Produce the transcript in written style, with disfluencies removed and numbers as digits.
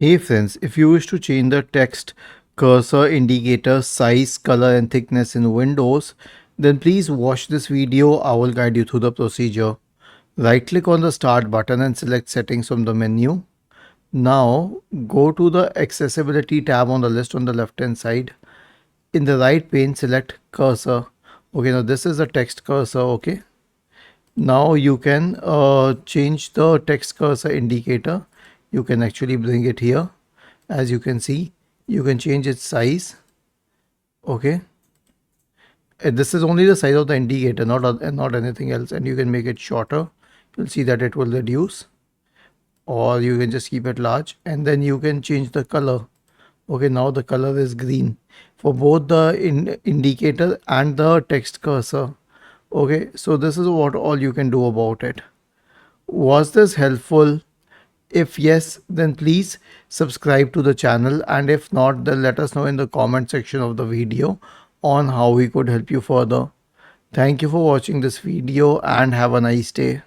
Hey friends, if you wish to change the text cursor indicator size, color and thickness in Windows, then please watch this video. I will guide you through the procedure. Right click on the start button and select settings from the menu. Now go to the accessibility tab on the list on the left hand side. In the right pane select cursor. Okay, now this is the text cursor. Okay, now you can change the text cursor indicator. You can actually bring it here. As you can see, you can change its size. Okay, this is only the size of the indicator, not anything else. And you can make it shorter. You'll see that it will reduce, or you can just keep it large, and then you can change the color. Okay, now the color is green for both the indicator and the text cursor. Okay, so this is what all you can do about it. Was this helpful? If yes, then please subscribe to the channel, and if not, then let us know in the comment section of the video on how we could help you further. Thank you for watching this video and have a nice day.